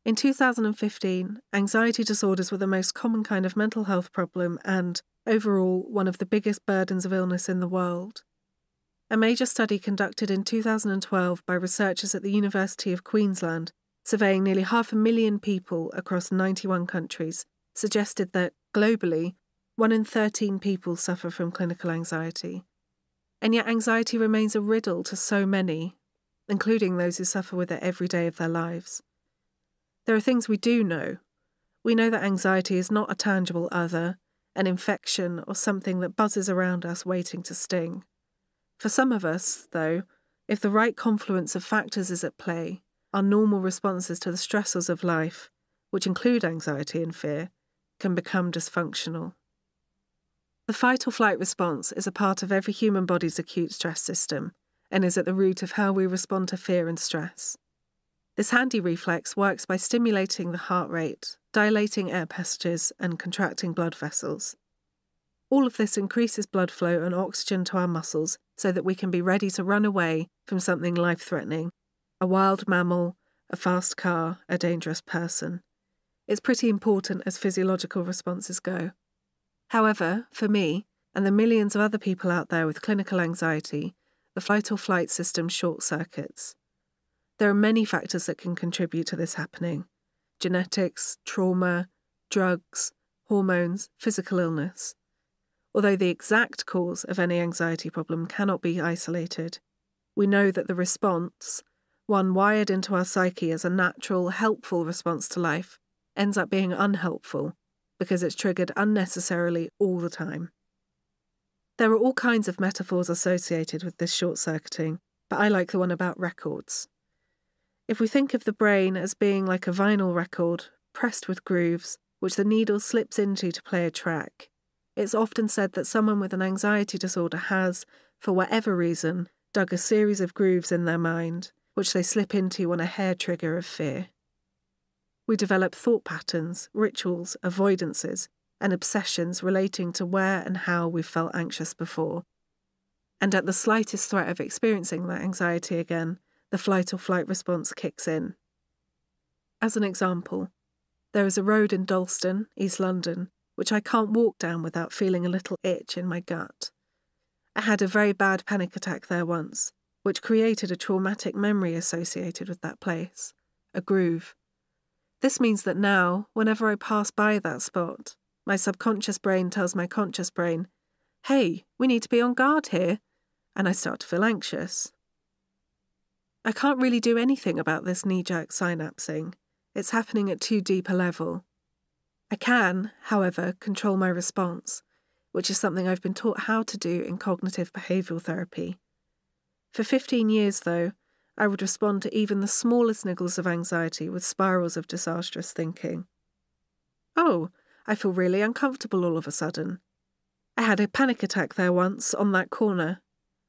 In 2015, anxiety disorders were the most common kind of mental health problem and, overall, one of the biggest burdens of illness in the world. A major study conducted in 2012 by researchers at the University of Queensland, surveying nearly 500,000 people across 91 countries, suggested that, globally, 1 in 13 people suffer from clinical anxiety. And yet anxiety remains a riddle to so many, including those who suffer with it every day of their lives. There are things we do know. We know that anxiety is not a tangible other, an infection, or something that buzzes around us waiting to sting. For some of us, though, if the right confluence of factors is at play, our normal responses to the stressors of life, which include anxiety and fear, can become dysfunctional. The fight-or-flight response is a part of every human body's acute stress system and is at the root of how we respond to fear and stress. This handy reflex works by stimulating the heart rate, dilating air passages, and contracting blood vessels. All of this increases blood flow and oxygen to our muscles so that we can be ready to run away from something life-threatening, a wild mammal, a fast car, a dangerous person. It's pretty important as physiological responses go. However, for me, and the millions of other people out there with clinical anxiety, the fight-or-flight system short-circuits. There are many factors that can contribute to this happening: genetics, trauma, drugs, hormones, physical illness. Although the exact cause of any anxiety problem cannot be isolated, we know that the response, one wired into our psyche as a natural, helpful response to life, ends up being unhelpful because it's triggered unnecessarily all the time. There are all kinds of metaphors associated with this short-circuiting, but I like the one about records. If we think of the brain as being like a vinyl record, pressed with grooves, which the needle slips into to play a track, it's often said that someone with an anxiety disorder has, for whatever reason, dug a series of grooves in their mind, which they slip into on a hair trigger of fear. We develop thought patterns, rituals, avoidances, and obsessions relating to where and how we've felt anxious before. And at the slightest threat of experiencing that anxiety again, the flight-or-flight response kicks in. As an example, there is a road in Dalston, East London, which I can't walk down without feeling a little itch in my gut. I had a very bad panic attack there once, which created a traumatic memory associated with that place, a groove. This means that now, whenever I pass by that spot, my subconscious brain tells my conscious brain, "Hey, we need to be on guard here," and I start to feel anxious. I can't really do anything about this knee-jerk synapsing. It's happening at too deep a level. I can, however, control my response, which is something I've been taught how to do in cognitive behavioural therapy. For 15 years, though, I would respond to even the smallest niggles of anxiety with spirals of disastrous thinking. Oh, I feel really uncomfortable all of a sudden. I had a panic attack there once, on that corner.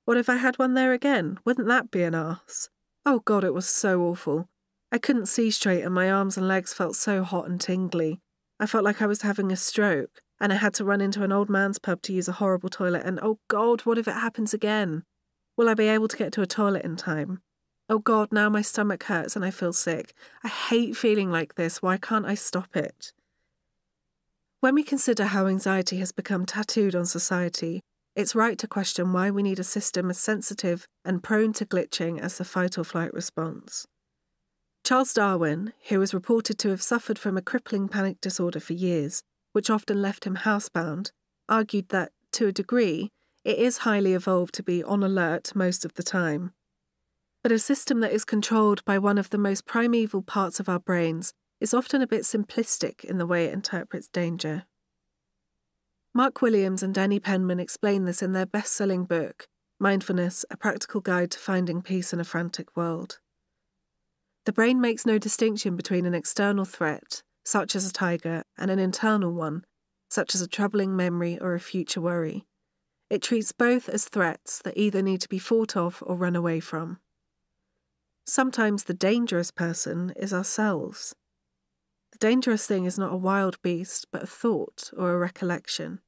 What if I had one there again? Wouldn't that be an arse? Oh God, it was so awful. I couldn't see straight and my arms and legs felt so hot and tingly. I felt like I was having a stroke, and I had to run into an old man's pub to use a horrible toilet, and oh God, what if it happens again? Will I be able to get to a toilet in time? Oh God, now my stomach hurts and I feel sick. I hate feeling like this. Why can't I stop it? When we consider how anxiety has become tattooed on society, it's right to question why we need a system as sensitive and prone to glitching as the fight-or-flight response. Charles Darwin, who was reported to have suffered from a crippling panic disorder for years, which often left him housebound, argued that, to a degree, it is highly evolved to be on alert most of the time. But a system that is controlled by one of the most primeval parts of our brains is often a bit simplistic in the way it interprets danger. Mark Williams and Danny Penman explain this in their best-selling book, Mindfulness, A Practical Guide to Finding Peace in a Frantic World. The brain makes no distinction between an external threat, such as a tiger, and an internal one, such as a troubling memory or a future worry. It treats both as threats that either need to be fought off or run away from. Sometimes the dangerous person is ourselves. The dangerous thing is not a wild beast, but a thought or a recollection.